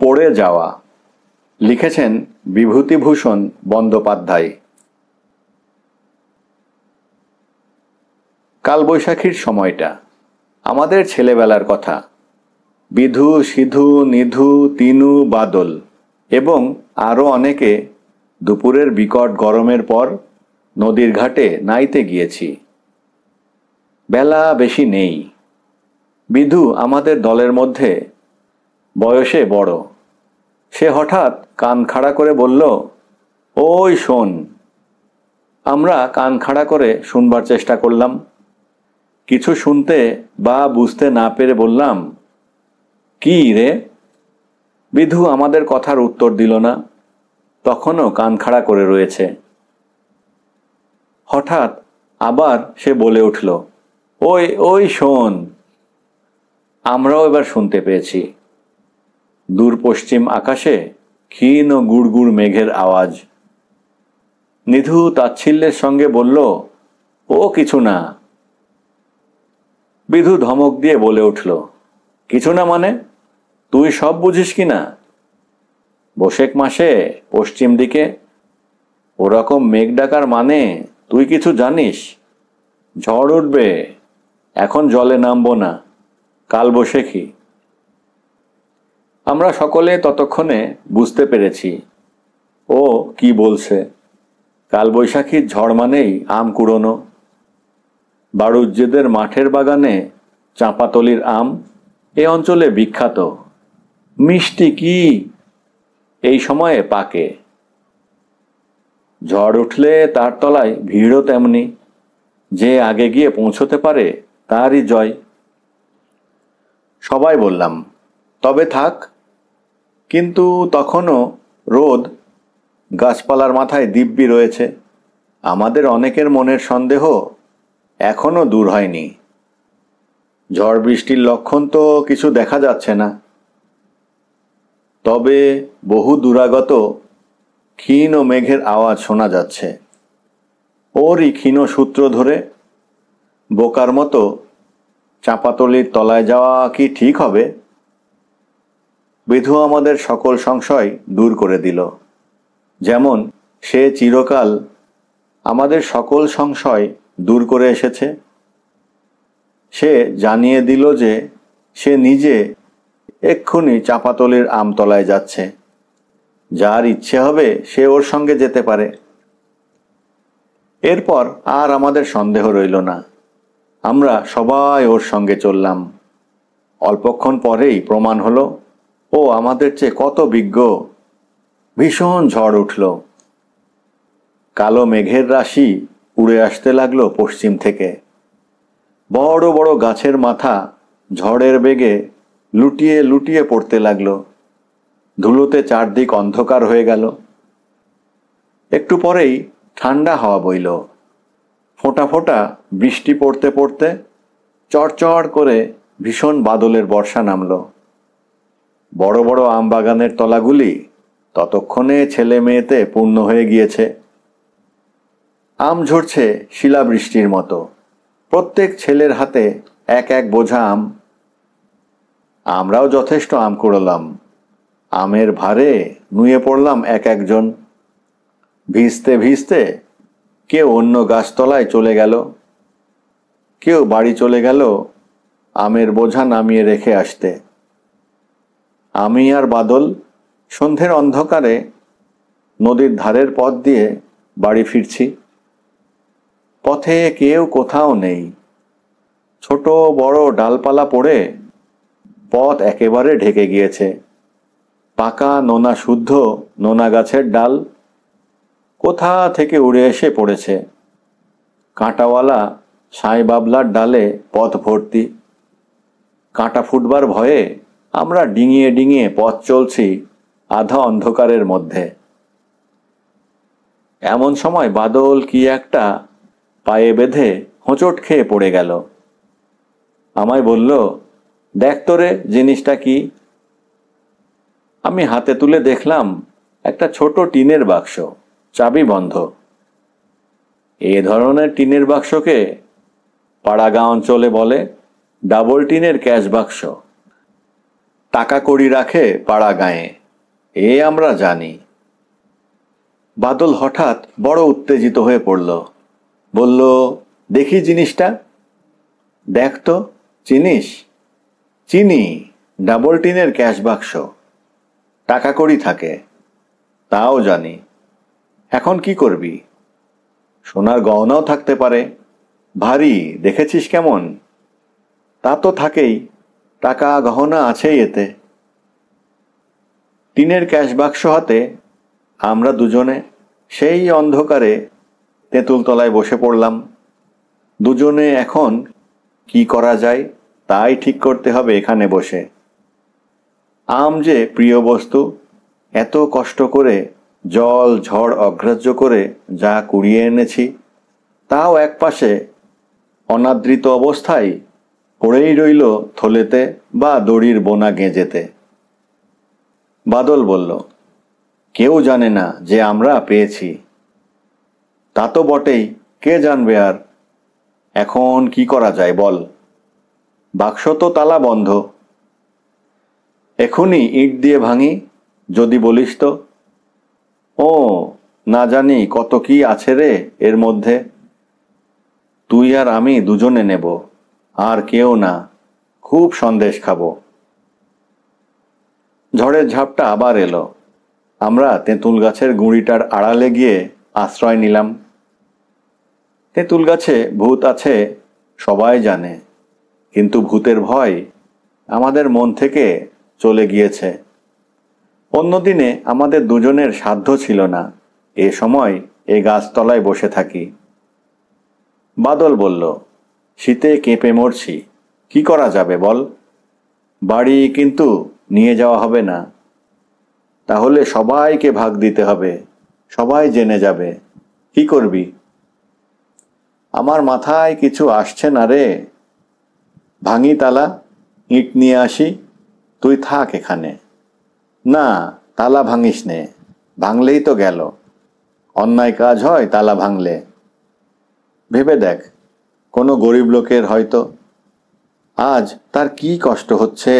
পড়ে যাওয়া। লিখেছেন বিভূতিভূষণ বন্দ্যোপাধ্যায়। কালবৈশাখীর সময়টা আমাদের ছেলেবেলার কথা। বিধু, সিধু, নিধু, তিনু, বাদল এবং আরও অনেকে দুপুরের বিকট গরমের পর নদীর ঘাটে নাইতে গিয়েছি। বেলা বেশি নেই। বিধু আমাদের দলের মধ্যে বয়সে বড়। সে হঠাৎ কান খাড়া করে বলল, ওই শোন। আমরা কান খাড়া করে শুনবার চেষ্টা করলাম। কিছু শুনতে বা বুঝতে না পেরে বললাম, কি রে? বিধু আমাদের কথার উত্তর দিল না, তখনও কান খাড়া করে রয়েছে। হঠাৎ আবার সে বলে উঠল, ওই ওই শোন। আমরাও এবার শুনতে পেয়েছি। দূর পশ্চিম আকাশে ক্ষীণ ও গুড়গুড় মেঘের আওয়াজ। নিধু তাচ্ছিল্যের সঙ্গে বলল, ও কিছু না। বিধু ধমক দিয়ে বলে উঠল, কিছু না মানে? তুই সব বুঝিস কি না? বৈশাখ মাসে পশ্চিম দিকে ওরকম মেঘ ডাকার মানে তুই কিছু জানিস? ঝড় উঠবে, এখন জলে নামবো না, কাল বৈশাখী। আমরা সকলে ততক্ষণে বুঝতে পেরেছি ও কি বলছে। কালবৈশাখীর ঝড় মানেই আম কুড়োনো। বাড়ুজ্যেদের মাঠের বাগানে চাঁপাতলির আম এ অঞ্চলে বিখ্যাত। মিষ্টি কি এই সময়ে পাকে। ঝড় উঠলে তার তলায় ভিড়ও তেমনি। যে আগে গিয়ে পৌঁছতে পারে তারই জয়। সবাই বললাম, তবে থাক। কিন্তু তখনও রোদ গাছপালার মাথায় দিব্যি রয়েছে। আমাদের অনেকের মনের সন্দেহ এখনো দূর হয়নি। ঝড় বৃষ্টির লক্ষণ তো কিছু দেখা যাচ্ছে না। তবে বহু দূরাগত ক্ষীণ মেঘের আওয়াজ শোনা যাচ্ছে। ওরই ক্ষীণ সূত্র ধরে বোকার মতো চাঁপাতলির তলায় যাওয়া কি ঠিক হবে? বিধু আমাদের সকল সংশয় দূর করে দিল। যেমন সে চিরকাল আমাদের সকল সংশয় দূর করে এসেছে। সে জানিয়ে দিল যে সে নিজে এক্ষুনি চাঁপাতলির আমতলায় যাচ্ছে। যার ইচ্ছে হবে সে ওর সঙ্গে যেতে পারে। এরপর আর আমাদের সন্দেহ রইল না। আমরা সবাই ওর সঙ্গে চললাম। অল্পক্ষণ পরেই প্রমাণ হলো ও আমাদের চেয়ে কত বিজ্ঞ। ভীষণ ঝড় উঠল। কালো মেঘের রাশি উড়ে আসতে লাগলো পশ্চিম থেকে। বড় বড় গাছের মাথা ঝড়ের বেগে লুটিয়ে লুটিয়ে পড়তে লাগলো। ধুলোতে চারদিক অন্ধকার হয়ে গেল। একটু পরেই ঠান্ডা হাওয়া বইল। ফোঁটা ফোঁটা বৃষ্টি পড়তে পড়তে চড়চড় করে ভীষণ বাদলের বর্ষা নামল। বড় বড় আম বাগানের তলাগুলি ততক্ষণে ছেলে মেয়েতে পূর্ণ হয়ে গিয়েছে। আম ঝরছে শিলাবৃষ্টির মতো। প্রত্যেক ছেলের হাতে এক এক বোঝা আম। আমরাও যথেষ্ট আম কুড়োলাম। আমের ভারে নুয়ে পড়লাম এক একজন। ভিজতে ভিজতে কেউ অন্য গাছতলায় চলে গেল, কেউ বাড়ি চলে গেল আমের বোঝা নামিয়ে রেখে আসতে। আমি আর বাদল সন্ধ্যের অন্ধকারে নদীর ধারের পথ দিয়ে বাড়ি ফিরছি। পথে কেউ কোথাও নেই। ছোট বড় ডালপালা পড়ে পথ একেবারে ঢেকে গিয়েছে। পাকা নোনা শুদ্ধ নোনা গাছের ডাল কোথা থেকে উড়ে এসে পড়েছে। কাঁটাওয়ালা সাঁই বাবলার ডালে পথ ভর্তি। কাঁটা ফুটবার ভয়ে আমরা ডিঙিয়ে ডিঙিয়ে পথ চলছি আধা অন্ধকারের মধ্যে। এমন সময় বাদল কি একটা পায়ে বেঁধে হোঁচট খেয়ে পড়ে গেল। আমায় বলল, দেখ তোরে জিনিসটা কি। আমি হাতে তুলে দেখলাম একটা ছোট টিনের বাক্স, চাবি বন্ধ। এ ধরনের টিনের বাক্সকে পাড়াগাঁ অঞ্চলে বলে ডাবল টিনের ক্যাশ বাক্স। টাকা কড়ি রাখে পাড়া গায়ে, এ আমরা জানি। বাদল হঠাৎ বড় উত্তেজিত হয়ে পড়ল, বলল, দেখি জিনিসটা। দেখ তো, চিনিস? চিনি, ডাবল টিনের ক্যাশ বাক্স, টাকা কড়ি থাকে, তাও জানি। এখন কি করবি? সোনার গহনাও থাকতে পারে, ভারী, দেখেছিস কেমন? তা তো থাকেই, টাকা গহনা আছেই এতে। টিনের ক্যাশ বাক্স হাতে আমরা দুজনে সেই অন্ধকারে তেঁতুল তলায় বসে পড়লাম। দুজনে এখন কি করা যায় তাই ঠিক করতে হবে এখানে বসে। আম যে প্রিয় বস্তু, এত কষ্ট করে জল ঝড় অগ্রাহ্য করে যা কুড়িয়ে এনেছি, তাও একপাশে অনাদৃত অবস্থায় পড়েই রইল থলেতে বা দড়ির বোনা গেঁজেতে। বাদল বলল, কেউ জানে না যে আমরা পেয়েছি। তা তো বটেই, কে জানবে আর? এখন কি করা যায় বল? বাক্স তো তালা বন্ধ। এখনই ইট দিয়ে ভাঙি, যদি বলিস তো। ও, না জানি কত কি আছে রে এর মধ্যে। তুই আর আমি দুজনে নেব, আর কেউ না। খুব সন্দেশ খাবো। ঝড়ের ঝাপটা আবার এলো। আমরা তেঁতুল গাছের গুঁড়িটার আড়ালে গিয়ে আশ্রয় নিলাম। তেঁতুল গাছে ভূত আছে সবাই জানে, কিন্তু ভূতের ভয় আমাদের মন থেকে চলে গিয়েছে। অন্যদিনে আমাদের দুজনের সাধ্য ছিল না এ সময় এ গাছতলায় বসে থাকি। বাদল বলল, শীতে কেঁপে মরছি, কি করা যাবে বল? বাড়ি কিন্তু নিয়ে যাওয়া হবে না। তাহলে সবাইকে ভাগ দিতে হবে, সবাই জেনে যাবে। কি করবি? আমার মাথায় কিছু আসছে না রে। ভাঙি তালা, ইট নিয়ে আসি, তুই থাক এখানে। না, তালা ভাঙিস নে, ভাঙলেই তো গেল। অন্যায় কাজ হয় তালা ভাঙলে। ভেবে দেখ, কোনো গরিব লোকের হয়তো আজ তার কি কষ্ট হচ্ছে,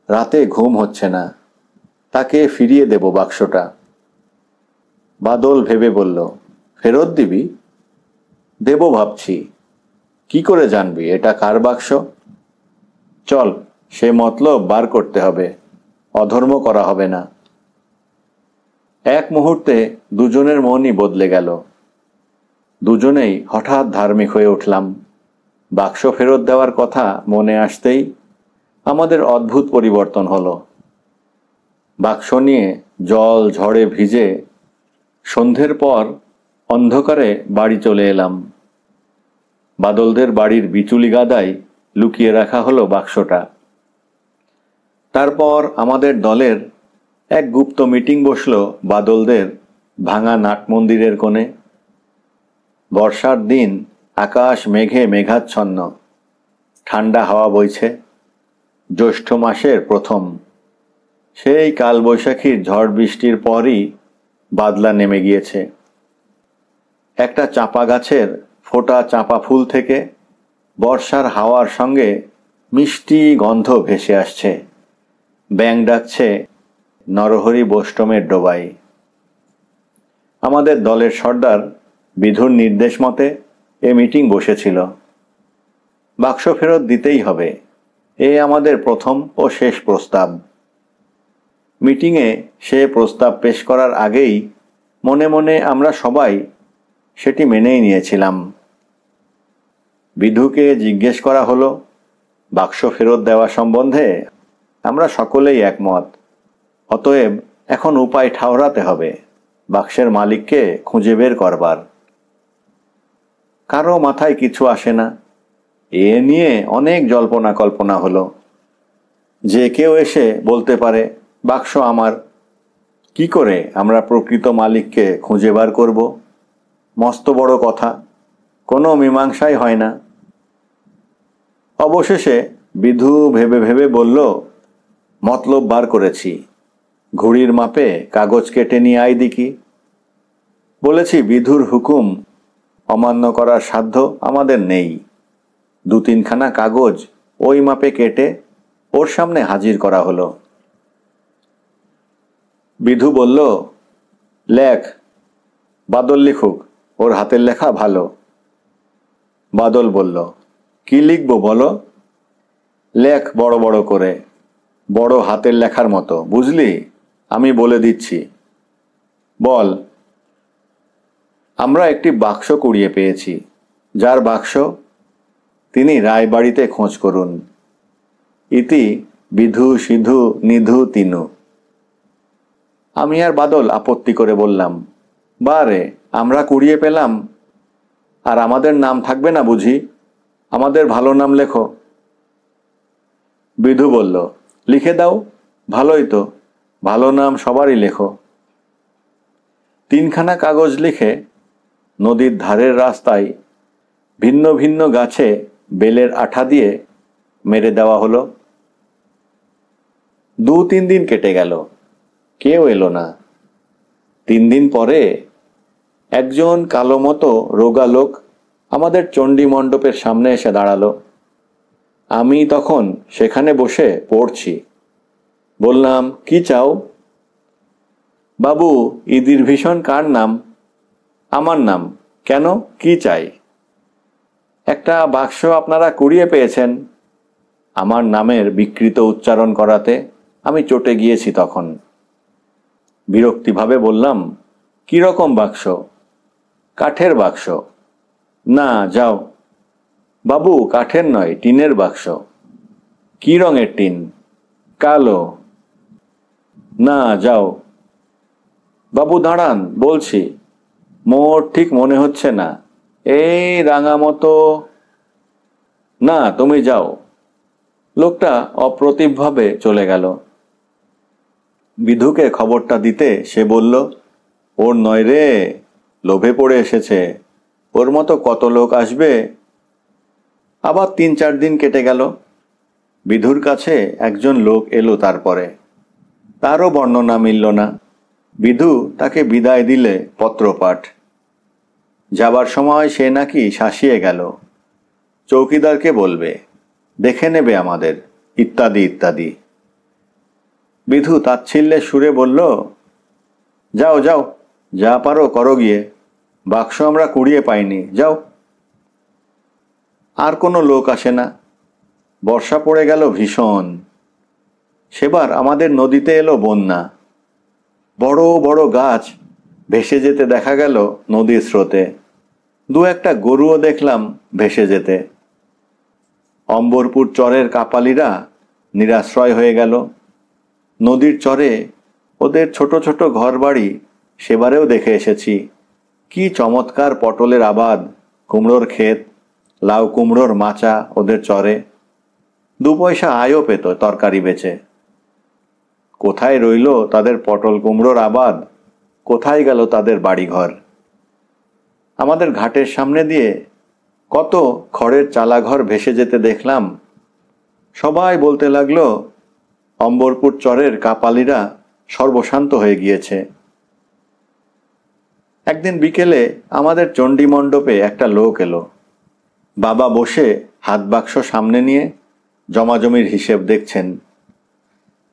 রাতে ঘুম হচ্ছে না, তাকে ফিরিয়ে দেব বাক্সটা। বাদল ভেবে বলল, ফেরত দিবি? দেব ভাবছি। কি করে জানবি এটা কার বাক্স? চল, সে মতলব বার করতে হবে, অধর্ম করা হবে না। এক মুহূর্তে দুজনের মনই বদলে গেল। দুজনেই হঠাৎ ধার্মিক হয়ে উঠলাম। বাক্স ফেরত দেওয়ার কথা মনে আসতেই আমাদের অদ্ভুত পরিবর্তন হলো। বাক্স নিয়ে জল ঝড়ে ভিজে সন্ধ্যের পর অন্ধকারে বাড়ি চলে এলাম। বাদলদের বাড়ির বিচুলি গাদায় লুকিয়ে রাখা হলো বাক্সটা। তারপর আমাদের দলের এক গুপ্ত মিটিং বসলো বাদলদের ভাঙা নাট মন্দিরের কোণে। বর্ষার দিন, আকাশ মেঘে মেঘাচ্ছন্ন, ঠান্ডা হাওয়া বইছে। জ্যৈষ্ঠ মাসের প্রথম, সেই কালবৈশাখীর ঝড় বৃষ্টির পরই বাদলা নেমে গিয়েছে। একটা চাঁপা গাছের ফোটা চাঁপা ফুল থেকে বর্ষার হাওয়ার সঙ্গে মিষ্টি গন্ধ ভেসে আসছে। ব্যাঙ ডাকছে নরহরি বৈষ্ণবের ডোবায়। আমাদের দলের সর্দার বিধুর নির্দেশ মতে এ মিটিং বসেছিল। বাক্স ফেরত দিতেই হবে, এ আমাদের প্রথম ও শেষ প্রস্তাব। মিটিংয়ে সে প্রস্তাব পেশ করার আগেই মনে মনে আমরা সবাই সেটি মেনেই নিয়েছিলাম। বিধুকে জিজ্ঞেস করা হলো, বাক্স ফেরত দেওয়া সম্বন্ধে আমরা সকলেই একমত। অতএব এখন উপায় ঠাউরাতে হবে, বাক্সের মালিককে খুঁজে বের করবার। কারো মাথায় কিছু আসে না। এ নিয়ে অনেক জল্পনা কল্পনা হলো। যে কেউ এসে বলতে পারে, বাক্স আমার। কি করে আমরা প্রকৃত মালিককে খুঁজে বার করব? মস্ত বড় কথা, কোনো মীমাংসাই হয় না। অবশেষে বিধু ভেবে ভেবে বলল, মতলব বার করেছি। ঘুড়ির মাপে কাগজ কেটে নিয়ে আয় দেখি। বলেছি, বিধুর হুকুম অমান্য করার সাধ্য আমাদের নেই। 2-3খানা কাগজ ওই মাপে কেটে ওর সামনে হাজির করা হলো। বিধু বলল, লেখ। বাদল লিখুক, ওর হাতের লেখা ভালো। বাদল বলল, কি লিখব বলো? লেখ বড় বড় করে, বড় হাতের লেখার মতো, বুঝলি? আমি বলে দিচ্ছি, বল। আমরা একটি বাক্স কুড়িয়ে পেয়েছি। যার বাক্স তিনি রায়বাড়িতে খোঁজ করুন। ইতি বিধু সিধু নিধু তিনু। আমি আর বাদল আপত্তি করে বললাম, বারে, আমরা কুড়িয়ে পেলাম আর আমাদের নাম থাকবে না বুঝি? আমাদের ভালো নাম লেখো। বিধু বলল, লিখে দাও, ভালোই তো, ভালো নাম সবারই লেখো। 3খানা কাগজ লিখে নদীর ধারের রাস্তায় ভিন্ন ভিন্ন গাছে বেলের আঠা দিয়ে মেরে দেওয়া হলো। 2-3 দিন কেটে গেল, কেউ এলো না। 3 দিন পরে একজন কালো মতো রোগা লোক আমাদের চণ্ডী মণ্ডপের সামনে এসে দাঁড়ালো। আমি তখন সেখানে বসে পড়ছি। বললাম, কি চাও? বাবু, ইদির ভীষণ কার নাম? আমার নাম। কেন, কি চাই? একটা বাক্স আপনারা কুড়িয়ে পেয়েছেন। আমার নামের বিকৃত উচ্চারণ করাতে আমি চটে গিয়েছি তখন। বিরক্তিভাবে বললাম, কি রকম বাক্স? কাঠের বাক্স। না, যাও। বাবু, কাঠের নয়, টিনের বাক্স। কি রঙের টিন? কালো। না, যাও। বাবু দাঁড়ান, বলছি, মোর ঠিক মনে হচ্ছে না, এই রাঙা মতো। না, তুমি যাও। লোকটা অপ্রতিভভাবে চলে গেল। বিধুকে খবরটা দিতে সে বলল, ওর নয় রে, লোভে পড়ে এসেছে, ওর মতো কত লোক আসবে। আবার 3-4 দিন কেটে গেল। বিধুর কাছে একজন লোক এলো তারপরে। তারও বর্ণনা মিলল না। বিধু তাকে বিদায় দিলে পত্রপাঠ। যাবার সময় সে নাকি শাসিয়ে গেল, চৌকিদারকে বলবে, দেখে নেবে আমাদের, ইত্যাদি ইত্যাদি। বিধু তাচ্ছিল্যের সুরে বলল, যাও যাও, যা পারো করো গিয়ে, বাক্স আমরা কুড়িয়ে পাইনি, যাও। আর কোনো লোক আসে না। বর্ষা পড়ে গেল ভীষণ। সেবার আমাদের নদীতে এলো বন্যা। বড় বড় গাছ ভেসে যেতে দেখা গেল নদীর স্রোতে। 2-একটা গরুও দেখলাম ভেসে যেতে। অম্বরপুর চরের কাপালিরা নিরাশ্রয় হয়ে গেল। নদীর চরে ওদের ছোট ছোট ঘরবাড়ি সেবারেও দেখে এসেছি। কি চমৎকার পটলের আবাদ, কুমড়োর ক্ষেত, লাউ কুমড়োর মাচা ওদের চরে। 2 পয়সা আয়ও পেত তরকারি বেচে। কোথায় রইল তাদের পটল কুমড়োর আবাদ, কোথায় গেল তাদের বাড়িঘর? আমাদের ঘাটের সামনে দিয়ে কত খড়ের চালাঘর ভেসে যেতে দেখলাম। সবাই বলতে লাগলো, অম্বরপুর চরের কাপালিরা সর্বশান্ত হয়ে গিয়েছে। একদিন বিকেলে আমাদের চণ্ডী মণ্ডপে একটা লোক এলো। বাবা বসে হাত বাক্স সামনে নিয়ে জমাজমির হিসেব দেখছেন।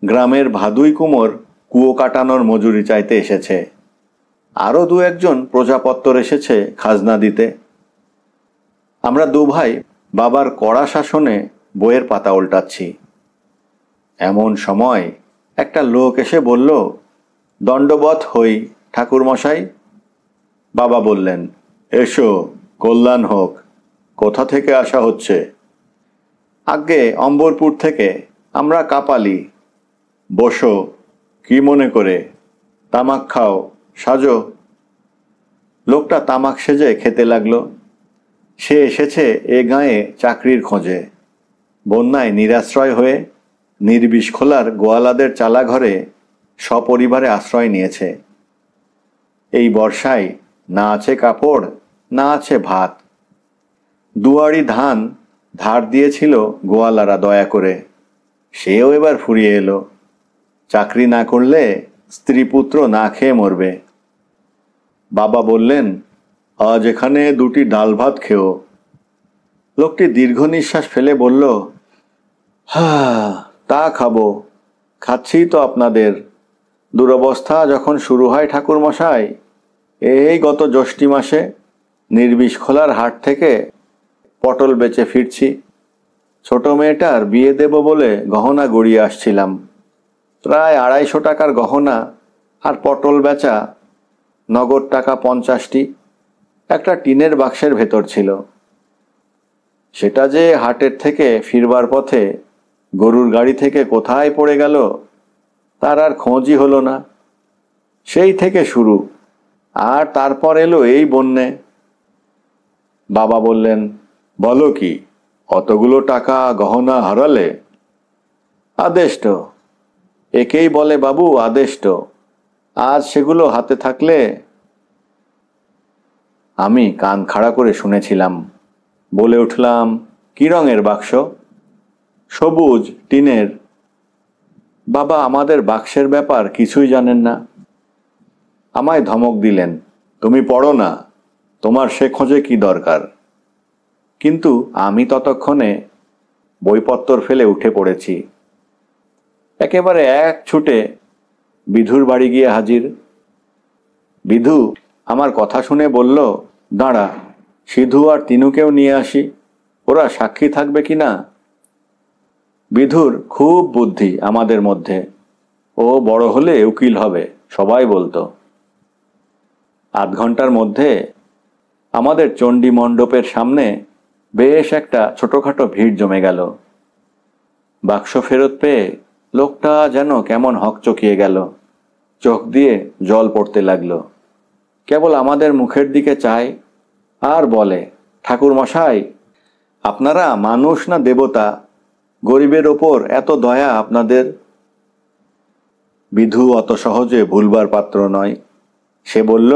গ্রামের ভাদুই কুমোর কুয়ো কাটানোর মজুরি চাইতে এসেছে। আরও 2-একজন প্রজাপত্তর এসেছে খাজনা দিতে। আমরা 2 ভাই বাবার কড়া শাসনে বইয়ের পাতা উল্টাচ্ছি। এমন সময় একটা লোক এসে বলল, দণ্ডবৎ হই ঠাকুরমশাই। বাবা বললেন, এসো, কল্যাণ হোক। কোথা থেকে আসা হচ্ছে? আগে অম্বরপুর থেকে, আমরা কাপালি। বসো, কি মনে করে? তামাক খাও, সাজো। লোকটা তামাক সেজে খেতে লাগলো। সে এসেছে এ গাঁয়ে চাকরির খোঁজে। বন্যায় নিরাশ্রয় হয়ে নির্বিষখোলার গোয়ালাদের চালাঘরে সপরিবারে আশ্রয় নিয়েছে। এই বর্ষায় না আছে কাপড়, না আছে ভাত। 2 আড়ি ধান ধার দিয়েছিল গোয়ালারা দয়া করে, সেও এবার ফুরিয়ে এলো। চাকরি না করলে স্ত্রী পুত্র না খেয়ে মরবে। বাবা বললেন, আজ এখানে 2টি ডাল ভাত খেও। লোকটি দীর্ঘ নিঃশ্বাস ফেলে বলল, হা, তা খাবো, খাচ্ছি তো আপনাদের। দুরবস্থা যখন শুরু হয় ঠাকুরমশাই, এই গত জ্যৈষ্ঠী মাসে নির্বিষ খোলার হাট থেকে পটল বেচে ফিরছি। ছোট মেয়েটার বিয়ে দেব বলে গহনা গড়িয়ে আসছিলাম। প্রায় 250 টাকার গহনা আর পটল বেচা, নগদ টাকা 50টি একটা টিনের বাক্সের ভেতর ছিল। সেটা যে হাটের থেকে ফিরবার পথে গরুর গাড়ি থেকে কোথায় পড়ে গেল তার আর খোঁজই হলো না। সেই থেকে শুরু, আর তারপর এলো এই বন্যে। বাবা বললেন, বলো কি, অতগুলো টাকা গহনা হারালে? আদেষ্ট, একেই বলে বাবু আদেষ্ট। আজ সেগুলো হাতে থাকলে। আমি কান খাড়া করে শুনেছিলাম। বলে উঠলাম, কি রঙের বাক্স? সবুজ, টিনের। বাবা আমাদের বাক্সের ব্যাপার কিছুই জানেন না। আমায় ধমক দিলেন, তুমি পড়ো না, তোমার সে খোঁজে কি দরকার? কিন্তু আমি ততক্ষণে বইপত্তর ফেলে উঠে পড়েছি। একেবারে এক ছুটে বিধুর বাড়ি গিয়ে হাজির। বিধু আমার কথা শুনে বলল, দাঁড়া, সিধু আর তিনুকেও নিয়ে আসি, ওরা সাক্ষী থাকবে কি না। বিধুর খুব বুদ্ধি আমাদের মধ্যে, ও বড় হলে উকিল হবে সবাই বলতো। আধ ঘন্টার মধ্যে আমাদের চণ্ডী মণ্ডপের সামনে বেশ একটা ছোটখাটো ভিড় জমে গেল। বাক্স ফেরত পেয়ে লোকটা যেন কেমন হকচকিয়ে গেল, চোখ দিয়ে জল পড়তে লাগলো। কেবল আমাদের মুখের দিকে চায় আর বলে, ঠাকুর মশাই, আপনারা মানুষ না দেবতা? গরিবের ওপর এত দয়া আপনাদের? বিধু অত সহজে ভুলবার পাত্র নয়। সে বলল,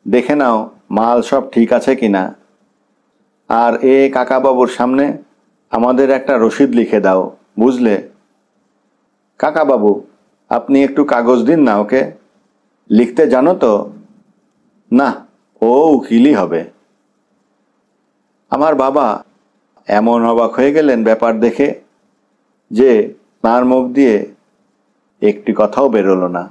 দেখে নাও মাল সব ঠিক আছে কিনা, আর এ কাকাবাবুর সামনে আমাদের একটা রসিদ লিখে দাও, বুঝলে? কাকাবাবু, আপনি একটু কাগজ দিন না ওকে, লিখতে জানো তো? না, ও উকিলই হবে। আমার বাবা এমন অবাক হয়ে গেলেন ব্যাপার দেখে যে তাঁর মুখ দিয়ে একটি কথাও বেরোলো না।